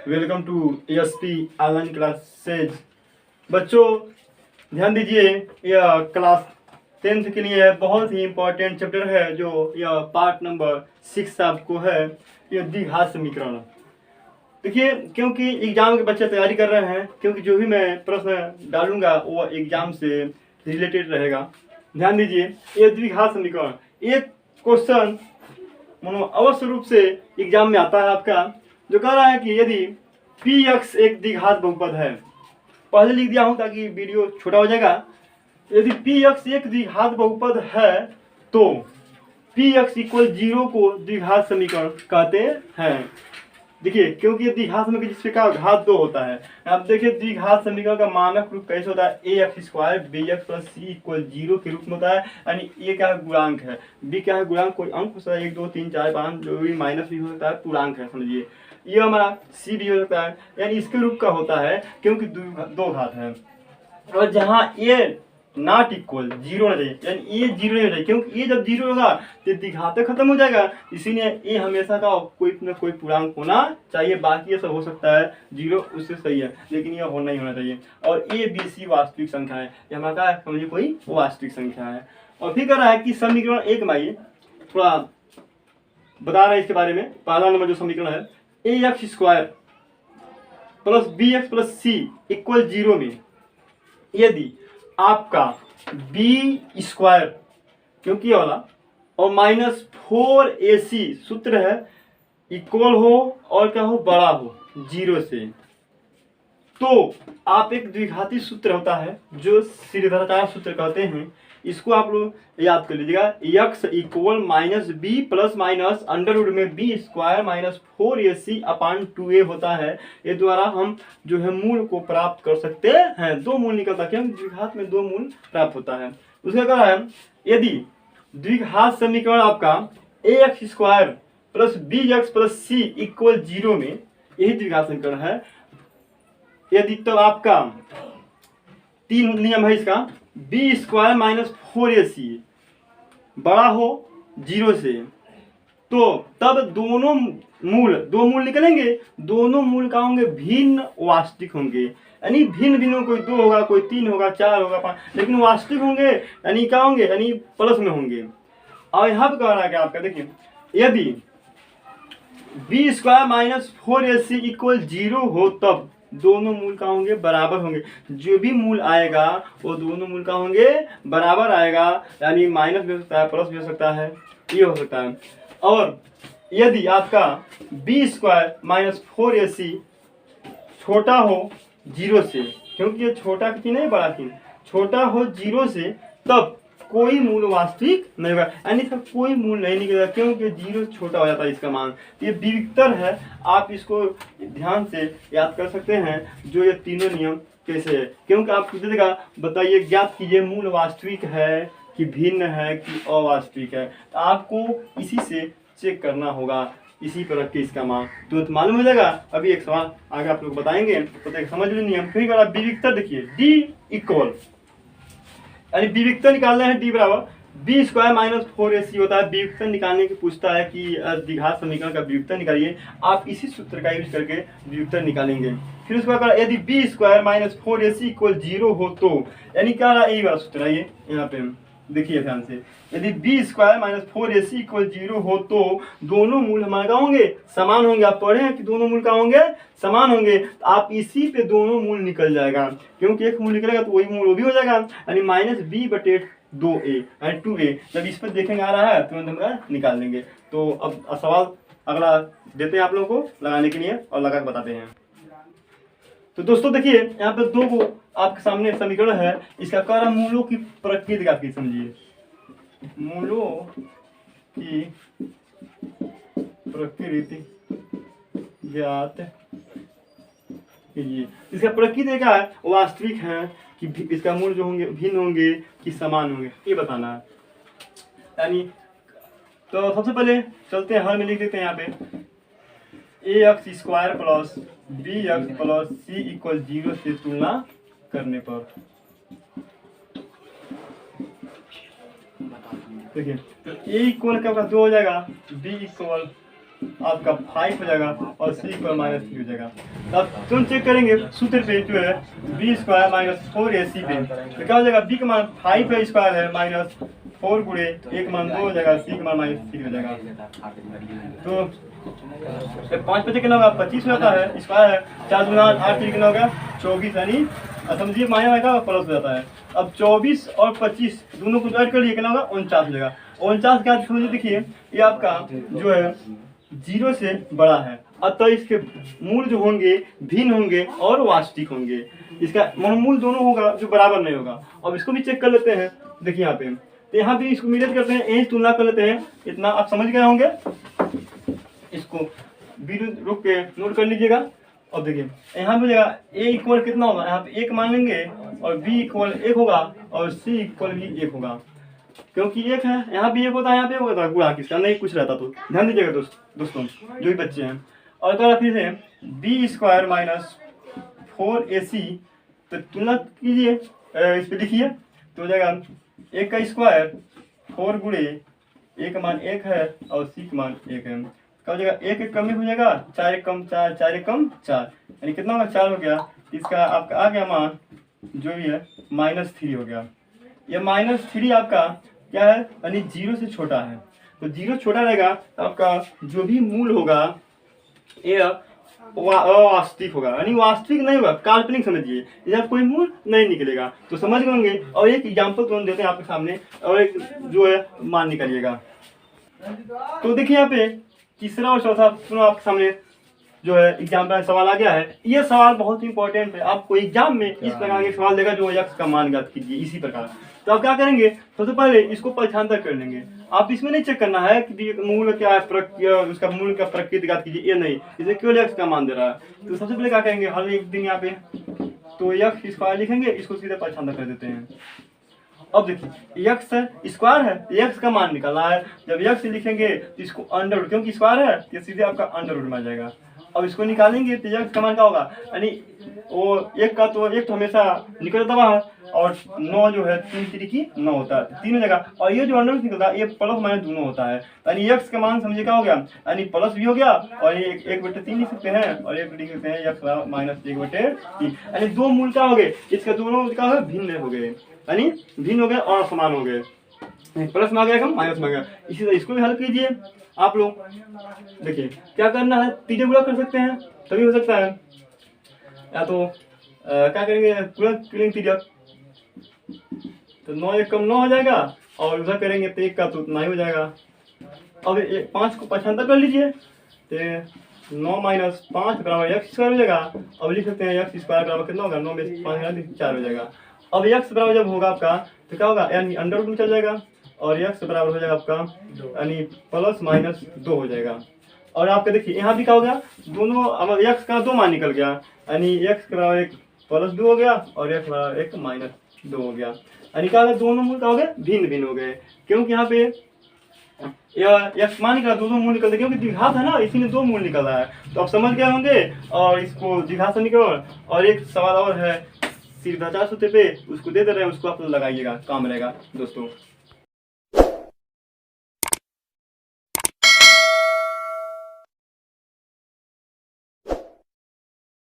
Welcome to ASP online classes. बच्चों ध्यान दीजिए, यह क्लास 10th के लिए बहुत ही इम्पोर्टेंट चैप्टर है। जो यह पार्ट नंबर 6 आपको है, यह द्विघात समीकरण। देखिए, क्योंकि एग्जाम के बच्चे तैयारी कर रहे हैं, क्योंकि जो भी मैं प्रश्न डालूंगा वो एग्जाम से रिलेटेड रहेगा। ध्यान दीजिए, ये द्विघात समीकरण एक क्वेश्चन अवश्य रूप से एग्जाम में आता है आपका, जो कह रहा है कि यदि px एक द्विघात बहुपद है। पहले लिख दिया हूं ताकि वीडियो छोटा हो जाएगा। यदि px एक द्विघात बहुपद है तो px इक्वल 0 को द्विघात समीकरण कहते हैं। देखिए, क्योंकि ये द्विघात समीकरण जिसपे का घात 2 होता है। अब देखिए, द्विघात समीकरण का मानक रूप कैसे होता है, ax² bx plus c equal 0 के रूप में होता है। यानी a क्या है, गुणांक है, b क्या है, गुणांक, कोई अंक हो सकता है, 1 2 3 4 5, जो भी माइनस भी हो सकता है, पूर्णांक है समझिए। ये हमारा c भी हो सकता है, यानी इसके रूप का होता है, क्योंकि दो घात है। और जहाँ a नॉट इक्वल 0 होना चाहिए, यानी a 0 नहीं होना चाहिए, क्योंकि a जब 0 होगा तो द्विघात खत्म हो जाएगा। इसीलिए a हमेशा का कोई न कोई पूर्णांक होना चाहिए। बाकी ये सब हो सकता है 0, उससे सही है, लेकिन यह होना ही होना चाहिए। और a b c वास्तविक संख्या है, ये हमारा समझिए कोई वास्तविक संख्या है। और फिर कह रहा है कि समीकरण 1 में आइए, थोड़ा बता रहा है इसके बारे में। पहला नंबर जो समीकरण है, ax² plus bx plus c equal 0 में यदि आपका b², क्योंकि ये वाला, और -4ac सूत्र है, इक्वल हो और क्या हो, बड़ा हो 0 से, तो आप एक द्विघाती सूत्र होता है जो श्रीधराचार्य सूत्र कहते हैं, इसको आप लोग याद कर लीजिएगा। x equal -b plus minus under root में b² -4ac अपान 2a होता है। ये द्वारा हम जो है मूल को प्राप्त कर सकते हैं। दो मूल निकलता है, क्योंकि द्विघात में दो मूल प्राप्त होता है। उसका क्या है, यदि द्विघात समीकरण आपका ax² plus bx plus c equal 0 में, यही द्विघात समीकरण है। यदि तो आपका 3 नियम है इसका, b² -4ac बड़ा हो 0 से, तो तब दो मूल निकलेंगे। दोनों मूल का होंगे भिन्न वास्तविक होंगे, यानी भिन्न भिन्न, कोई 2 होगा, कोई 3 होगा, 4 होगा, 5, लेकिन वास्तविक होंगे, यानी क्या होंगे, यानी प्लस में होंगे। और यहाँ पे कह रहा है कि आपका देखिए, यदि b² -4ac इक्वल 0 हो, तब दोनों मूल का होंगे, बराबर होंगे। जो भी मूल आएगा वो दोनों मूल का होंगे, बराबर आएगा, यानी माइनस भी हो सकता है, प्लस भी हो सकता है, ये हो सकता है। और यदि आपका b² -4ac छोटा हो 0 से, क्योंकि ये छोटा की नहीं, बड़ा की, छोटा हो 0 से, तब कोई मूल वास्तविक नहीं होगा, यानी इसका कोई मूल नहीं निकलेगा, क्योंकि 0 छोटा हो जाता है इसका मान। ये विविक्तर है, आप इसको ध्यान से याद कर सकते हैं। जो ये तीनों नियम कैसे है, क्योंकि आप पूछ देगा, बताइए, ज्ञात कीजिए मूल वास्तविक है कि भिन्न है कि अवास्तविक है, तो आपको इसी से चेक करना होगा। इसी पर रख के इसका मान तुरंत मालूम हो जाएगा। अभी एक सवाल आगे आप लोग बताएंगे, तो समझ लो नियम। फिर विविक्तर देखिए, d इक्वल, यानी विविक्तर निकालना है, d बराबर b² -4ac होता है। विविक्तर निकालने की पूछता है कि द्विघात समीकरण का विविक्तर निकालिए। आप इसी सूत्र का यूज करके विविक्तर निकालेंगे। फिर उसके बाद यदि b² -4ac इक्वल 0 हो, तो यानी क्या रहा, यही वाला सूत्र है। ये यहाँ पे देखिए ध्यान से, यदि b² -4ac इक्वल 0 हो, तो दोनों मूल हमारे होंगे, समान होंगे। आप पढ़े हैं कि दोनों मूल का होंगे, समान होंगे। आप इसी पे दोनों मूल निकल जाएगा, क्योंकि एक मूल निकलेगा तो वही मूल वो भी हो जाएगा, यानी -b/2a, यानी 2a। जब इस पर देखेंगे आ रहा है, तुरंत हम निकाल लेंगे। तो अब सवाल अगला देते हैं आप लोगों को लगाने के लिए, और लगा के बताते हैं। तो दोस्तों देखिए, यहाँ पे दो को आपके सामने समीकरण है। इसका कह रहा मूलों की प्रकृति का की समझिए, मूलों की प्रकृति ज्ञात कीजिए। इसका प्रकृति क्या है, वास्तविक है कि इसका मूल जो होंगे भिन्न होंगे कि समान होंगे, ये बताना है। यानी तो सबसे पहले चलते हैं, हल में लिख देते हैं यहाँ पे, ax² plus bx plus c equal 0 से तुलना करने पर। देखिए, तो a इक्वल क्या होगा, 2 हो जाएगा, b इक्वल आपका 5 हो जाएगा और सी इक्वल -3 हो जाएगा। अब तुम चेक करेंगे सूत्र पे जो है बी स्क्वायर माइनस 4ac पे, तो क्या हो जाएगा, बी का मान 5 है स्क्वायर है माइनस 4 गुणे ए का मान 2 हो जाएगा, सी का मान -3 हो जाएगा। तो 5 बचे कितना होगा, 25 हो जाता है स्क्वायर है, 4 गुना 8 कितना होगा 24, यानी समझिए माइनस आएगा प्लस हो जाता है। अब 24 और 25 दोनों को ऐड कर लिए कितना होगा 49 हो जाएगा। 49 का समझिए, देखिए ये आपका जो है 0 से बड़ा है, अतः इसके मूल जो होंगे भिन्न होंगे और वास्तविक होंगे। इसका मूल दोनों होगा जो बराबर नहीं होगा। अब इसको भी चेक कर लेते हैं, देखिए यहाँ पे, तो यहाँ भी इसको मिलेट करते हैं, यही तुलना कर लेते हैं, इतना आप समझ गए होंगे। इसको भी रुक के नोट कर लीजिएगा। अब देखिए यहाँ पे जाएगा ए इक्वल कितना होगा, यहाँ पे 1 मान लेंगे और बी इक्वल 1 होगा और सी इक्वल भी 1 होगा, क्योंकि 1 है, यहाँ भी 1 होता है, यहाँ पे 1 होता है, गुणा किसका नहीं कुछ रहता। तो ध्यान दीजिएगा दोस्तों जो भी बच्चे हैं। और कहा फिर से बी स्क्वायर माइनस 4ac, तो तुलना कीजिए, इस पर लिखिए, तो हो जाएगा 1 का स्क्वायर 4 गुणे ए का मान 1 है और सी का मान 1 है, क्या हो जाएगा 1 कम हो जाएगा, 4 1 कम 4, 4 1 कम 4, यानी कितना होगा 4 हो गया। इसका आपका आ गया मान जो भी है -3 हो गया। ये -3 आपका क्या है, यानी 0 से छोटा है, तो 0 छोटा रहेगा तो आपका जो भी मूल होगा ये अवास्तविक होगा, यानी वास्तविक नहीं होगा, काल्पनिक समझिए, जब कोई मूल नहीं निकलेगा। तो समझ गए होंगे। और एक एग्जाम्पल तुरंत देते हैं आपके सामने, और एक जो है मान निकालिएगा। तो देखिए यहाँ पे तीसरा और चौथा दोनों आपके सामने जो है एग्जाम्पल सवाल आ गया है। ये सवाल बहुत इंपॉर्टेंट है, आपको एग्जाम में इस प्रकार के सवाल देगा जो यक्ष का मान ज्ञात कीजिए इसी प्रकार। तो आप क्या करेंगे, सबसे पहले इसको पहचानता कर लेंगे। आप इसमें नहीं चेक करना है कि मूल क्या है, उसका मूल का प्रकृति ज्ञात कीजिए, ये नहीं, इसे केवल यक्ष का मान दे रहा है। तो सबसे पहले क्या करेंगे, हर एक दिन यहाँ पे तो यक्ष स्क्वायर लिखेंगे, इसको सीधे पहचानता कर देते हैं। अब देखिए यक्ष स्क्वायर है, यक्ष का मान निकालना है। जब यक्ष लिखेंगे तो इसको अंडर रूट, क्योंकि स्क्वायर है ये सीधे आपका अंडर रूट में आ जाएगा। अब इसको निकालेंगे तो यक्ष का मान क्या होगा, यानी वो एक का तो एक तो हमेशा निकलता है, और 9 जो है 3 3 9 होता है, 3 हो जाएगा। और ये जो अंडर रूट निकलता है ये प्लस माइनस दोनों होता है, यानी यक्ष का मान समझिए क्या हो गया, यानी प्लस भी हो गया, और ये 1/3 लिख सकते हैं, और 1 लिख सकते हैं यक्ष -1/3, यानी दो मूल क्या हो गए, इसके दोनों क्या हो भिन्न हो गए, यानी भिन्न हो गए और समान हो गए, प्लस में आ गया माइनस में आ गया। इसी तरह इसको भी हल कीजिए आप लोग। देखिए क्या करना है, तीनों गुणा कर सकते हैं तभी हो सकता है, या तो क्या करेंगे तिरक, तो 9 1 कम 9 हो जाएगा, और उधर करेंगे तो 1 का तो उतना ही हो जाएगा। अब 5 को पहचानता कर लीजिए, तो 9 - 5 बराबर यक्ष स्क्वायर हो जाएगा। अब लिख सकते हैं यक्ष स्क्वायर बराबर कितना होगा, 9 में 5 4 हो जाएगा। अब यक्ष बराबर जब होगा आपका तो क्या होगा, यानी अंडर रूट में चल जाएगा, और यक्ष बराबर हो जाएगा आपका यानी +-2 हो जाएगा। और आपका देखिए यहाँ भी क्या हो गया, दोनों अब यक्ष का 2 मान निकल गया, यानी यक्ष के बराबर 1 +2 हो गया और यक्ष बराबर 1 -2 हो गया, यानी क्या होगा दोनों मूल क्या हो गए भिन्न भिन्न हो गए, क्योंकि यहाँ पे यक्ष मान निकला, दोनों मूल निकलते, क्योंकि द्विघात है ना, इसीलिए 2 मूल निकल रहा है। तो आप समझ गए होंगे, और इसको द्विघात से निकल। और एक सवाल और है सीधा सूत्र पे, उसको दे रहे हैं, उसको आप लगाइएगा, काम रहेगा दोस्तों।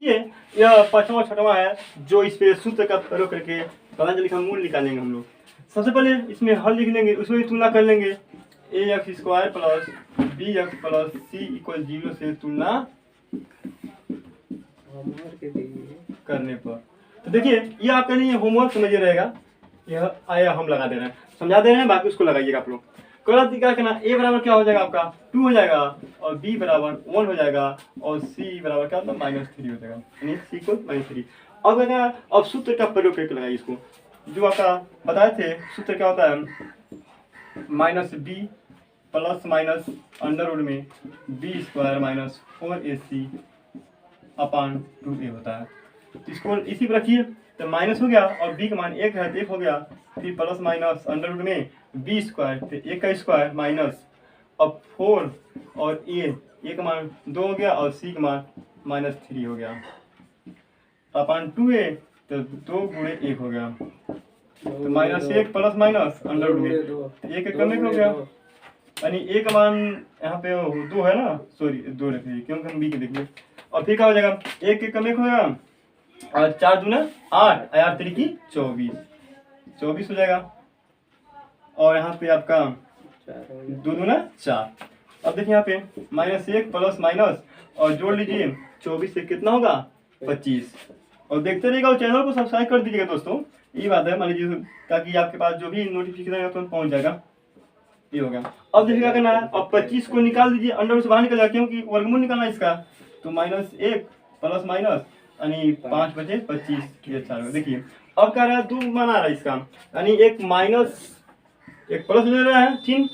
यह 5वां 6वां है जो इस पे सूत्र का प्रयोग करके पतंजलि का मूल निकालेंगे हम लोग। सबसे पहले इसमें हल लिख लेंगे, उसमें भी तुलना कर लेंगे, ax square plus bx plus c equal 0 से तुलना करने पर। तो देखिए ये आपका नहीं है, होमवर्क समझिए रहेगा, यह आया हम लगा दे रहे हैं, समझा दे रहे हैं, बाकी उसको लगाइएगा आप लोग। क्या करना, a बराबर क्या हो जाएगा आपका 2 हो जाएगा, और b बराबर 1 हो जाएगा, और c बराबर क्या होता है -3 हो जाएगा, यानी c को -3। अब कहना अब सूत्र का प्रयोग करके लगाइए इसको, जो आपका बताए थे सूत्र क्या होता है, -b plus minus under root में b square -4ac upon 2a होता है। तो इसको इसी पर रखिए, तो माइनस हो गया और b का मान 1 है तो 1 हो गया, फिर प्लस माइनस अंडर रूट में b स्क्वायर, तो 1 का स्क्वायर माइनस अब 4 और a का मान 2 हो गया, और c का मान -3 हो गया, अपान 2a, तो 2 गुणे 1 हो गया, तो -1 प्लस माइनस अंडर रूट में 1 कम 1 हो गया, यानी ए का मान यहाँ पे 2 है ना, सॉरी 2 रखिए क्योंकि हम बी के देखिए। और फिर क्या हो जाएगा, 1 के कम 1 होगा और 4 दूना 8 और 8 तरीकी 24 हो जाएगा। और यहाँ पे आपका 2 दूना 4। अब देखिए यहाँ पे -1 प्लस माइनस और जोड़ लीजिए 24 से कितना होगा 25। और देखते रहिएगा और चैनल को सब्सक्राइब कर दीजिएगा दोस्तों, ये बात है मान लीजिए, ताकि आपके पास जो भी नोटिफिकेशन आएगा तुरंत पहुंच जाएगा। ये हो गया। अब देखिए क्या करना है, अब 25 को निकाल दीजिए, अंडर से बाहर निकल जाए क्योंकि वर्गमूल निकालना है इसका। तो -1 प्लस माइनस यानी 5 बचे 25, ये 4 देखिए। अब क्या रहा है, 2 मान आ रहा है इसका, यानी एक माइनस एक प्लस ले रहा है चिन्ह,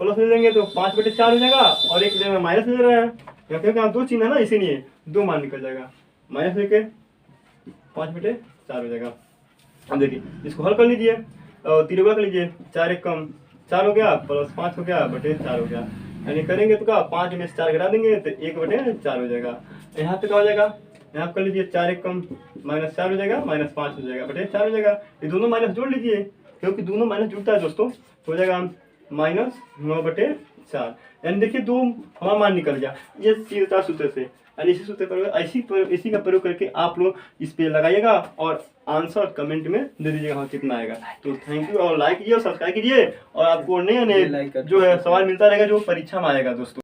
प्लस ले लेंगे तो 5 बटे 4 हो जाएगा, और एक ले माइनस ले रहा है क्योंकि यहाँ 2 चिन्ह है ना, इसीलिए 2 मान निकल जाएगा, माइनस लेके 5 बटे 4 हो जाएगा। अब देखिए इसको हल कर लीजिए और तिरंगा कर लीजिए, 4 एक कम 4 हो गया प्लस 5 हो गया बटे 4 हो गया, यानी करेंगे तो क्या 5 में से 4 घटा देंगे तो 1 बटे 4 हो जाएगा। यहाँ पे क्या हो जाएगा, यहाँ कर लीजिए 4 एक कम -4 हो जाएगा, -5 हो जाएगा बटे 4 हो जाएगा। ये दोनों माइनस जोड़ लीजिए क्योंकि दोनों माइनस जुड़ता है दोस्तों, हो जाएगा -9 बटे 4। यानी देखिए 2 हमारा मान निकल गया, ये सीधा सूत्र से। यानी इसी सूत्र पर इसी का प्रयोग करके आप लोग इस पे लगाइएगा और आंसर कमेंट में दे दीजिएगा हाँ कितना आएगा। तो थैंक यू, और लाइक कीजिए और सब्सक्राइब कीजिए, और आपको नए नए जो है सवाल मिलता रहेगा जो परीक्षा में आएगा दोस्तों।